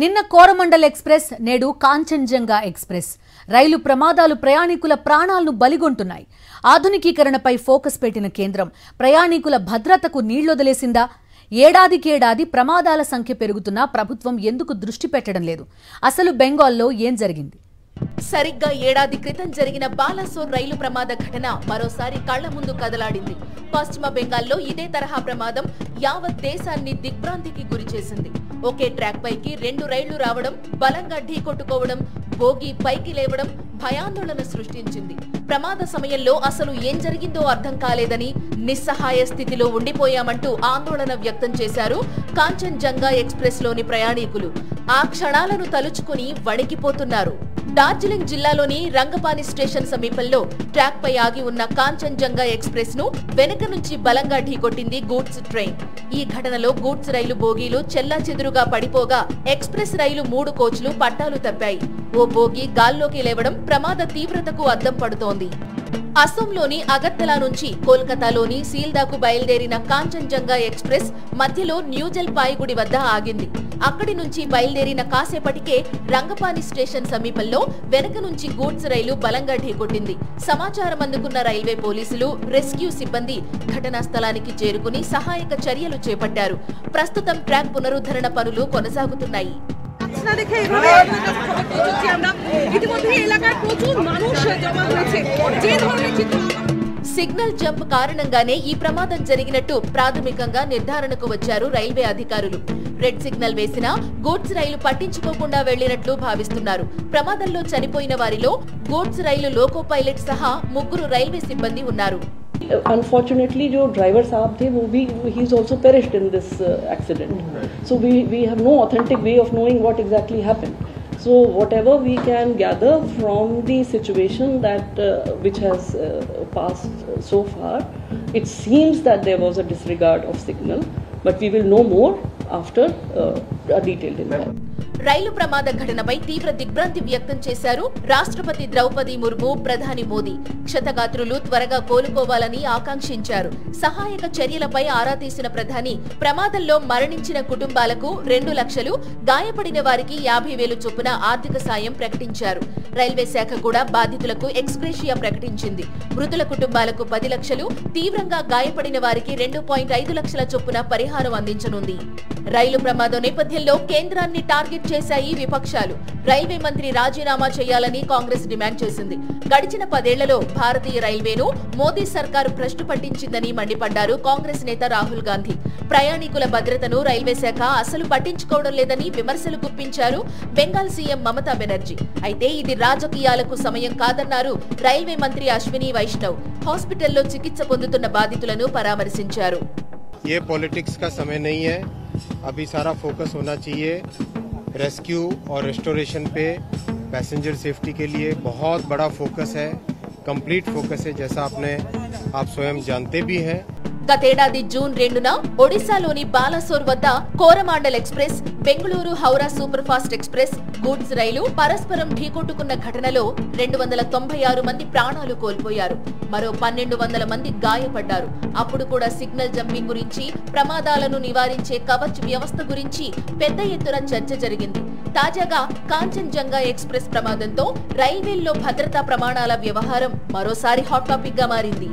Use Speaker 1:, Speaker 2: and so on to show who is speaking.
Speaker 1: నిన్న కోరమండల్ ఎక్స్ప్రెస్ నేడు కాంచన్జంగా ఎక్స్ప్రెస్ రైలు ప్రమాదాలు ప్రయాణికుల ప్రాణాలను బలిగొంటున్నాయి. ఆధునికీకరణపై ఫోకస్ పెట్టిన కేంద్రం ప్రయాణికుల భద్రతకు నీళ్లొదిలేసిందా? ఏడాదికేడాది ప్రమాదాల సంఖ్య పెరుగుతున్నా ప్రభుత్వం ఎందుకు దృష్టి పెట్టడం లేదు? అసలు బెంగాల్లో ఏం జరిగింది?
Speaker 2: సరిగ్గా ఏడాది క్రితం జరిగిన బాలాసోర్ రైలు ప్రమాద ఘటన మరోసారి కళ్ల ముందు కదలాడింది. పశ్చిమ బెంగాల్లో ఇదే తరహా ప్రమాదం యావత్ దేశాన్ని దిగ్భ్రాంతికి గురిచేసింది. ఒకే ట్రాక్ పైకి రెండు రైళ్లు రావడం, బలంగా ఢీకొట్టుకోవడం, బోగి పైకి లేవడం భయాందోళన సృష్టించింది. ప్రమాద సమయంలో అసలు ఏం జరిగిందో అర్థం కాలేదని, నిస్సహాయ స్థితిలో ఉండిపోయామంటూ ఆందోళన వ్యక్తం చేశారు కాంచన్జంగా ఎక్స్ప్రెస్ లోని ప్రయాణికులు. ఆ క్షణాలను తలుచుకుని వణికిపోతున్నారు. డార్జిలింగ్ జిల్లాలోని రంగపాని స్టేషన్ సమీపంలో ట్రాక్ పై ఆగి ఉన్న కాంచన్జంగా ఎక్స్ప్రెస్ ను వెనుక నుంచి బలంగా ఢీకొట్టింది గూడ్స్ ట్రైన్. ఈ ఘటనలో గూడ్స్ రైలు బోగీలు చెల్లాచెదురుగా పడిపోగా ఎక్స్ప్రెస్ రైలు 3 కోచ్లు పట్టాలు తప్పాయి. ఓ బోగి గాల్లోకి లేవడం ప్రమాద తీవ్రతకు అద్దం పడుతోంది. అసోంలోని అగర్తలా నుంచి కోల్కతాలోని సీల్దాకు బయలుదేరిన కాంచన్జంగా ఎక్స్ప్రెస్ మధ్యలో న్యూజల్పాయిగుడి వద్ద ఆగింది. అక్కడి నుంచి బయలుదేరిన కాసేపటికే రంగపాని స్టేషన్ సమీపంలో వెనక నుంచి గూడ్స్ రైలు బలంగా ఢీకొట్టింది. సమాచారం అందుకున్న రైల్వే పోలీసులు, రెస్క్యూ సిబ్బంది ఘటనా స్థలానికి చేరుకుని సహాయక చర్యలు చేపట్టారు. ప్రస్తుతం ట్రాక్ పునరుద్ధరణ పనులు కొనసాగుతున్నాయి. సిగ్నల్ జంప్ కారణంగానే ఈ ప్రమాదం జరిగినట్టు ప్రాథమికంగా నిర్ధారణకు వచ్చారు రైల్వే అధికారులు. రెడ్ సిగ్నల్ వేసినా గూడ్స్ రైలు పట్టించుకోకుండా వెళ్లినట్లు భావిస్తున్నారు. ప్రమాదంలో చనిపోయిన వారిలో గూడ్స్ రైలు లోకో పైలట్ సహా 3 రైల్వే సిబ్బంది ఉన్నారు.
Speaker 3: Unfortunately, जो driver साहब थे वो भी he is also perished in this accident. So we have no authentic way of knowing what exactly happened. So whatever we can gather from the situation that which has passed so far, it seems that there was a disregard of signal, but we will know more after a detailed inquiry.
Speaker 2: రైలు ప్రమాద ఘటనపై తీవ్ర దిగ్భ్రాంతి వ్యక్తం చేశారు రాష్ట్రపతి ద్రౌపది ముర్ము, ప్రధాని మోదీ. క్షతగాత్రులు త్వరగా కోలుకోవాలని ఆకాంక్షించారు. సహాయక చర్యలపై ఆరా తీసిన ప్రధాని ప్రమాదంలో మరణించిన కుటుంబాలకు 2 లక్షలు, గాయపడిన వారికి 50,000 చొప్పున ఆర్థిక సాయం ప్రకటించారు. రైల్వే శాఖ కూడా బాధితులకు ఎక్స్గ్రేషియా ప్రకటించింది. మృతుల కుటుంబాలకు 10 లక్షలు, తీవ్రంగా గాయపడిన వారికి 2.5 లక్షల చొప్పున పరిహారం అందించనుంది. రైలు ప్రమాదం నేపథ్యంలో కేంద్రాన్ని టార్గెట్ చేశాయి విపక్షాలు. రైల్వే మంత్రి రాజీనామా చేయాలని కాంగ్రెస్ డిమాండ్ చేసింది. గడిచిన 10 ఏళ్లలో భారతీయ రైల్వేను మోదీ సర్కారు భ్రష్టు పట్టించిందని మండిపడ్డారు కాంగ్రెస్ నేత రాహుల్ గాంధీ. ప్రయాణికుల భద్రతను రైల్వే శాఖ అసలు పట్టించుకోవడం లేదని విమర్శలు గుప్పించారు బెంగాల్ సీఎం మమతా బెనర్జీ. అయితే ఇది రాజకీయాలకు సమయం కాదన్నారు రైల్వే మంత్రి అశ్విని వైష్ణవ్. హాస్పిటల్లో చికిత్స పొందుతున్న బాధితులను పరామర్శించారు.
Speaker 4: ये पॉलिटिक्स का समय नहीं है, अभी सारा फोकस होना चाहिए रेस्क्यू और रेस्टोरेशन पे. पैसेंजर सेफ्टी के लिए बहुत बड़ा फोकस है, कंप्लीट फोकस है, जैसा आप स्वयं जानते भी हैं.
Speaker 2: గతేడాది జూన్ 2న ఒడిశాలోని బాలాసోర్ వద్ద Coromandel Express, Bengaluru Howrah super fast express, goods రైలు పరస్పరం ఢీకొట్టుకున్న ఘటనలో 296 మంది ప్రాణాలు కోల్పోయారు. మరో 1,200 మంది గాయపడ్డారు. అప్పుడు కూడా సిగ్నల్ జంపింగ్ గురించి, ప్రమాదాలను నివారించే కవచ్ వ్యవస్థ గురించి పెద్ద ఎత్తున చర్చ జరిగింది. తాజాగా కాంచన్జంగా ఎక్స్ప్రెస్ ప్రమాదంతో రైల్వేల్లో భద్రతా ప్రమాణాల వ్యవహారం మరోసారి హాట్ టాపిక్ గా మారింది.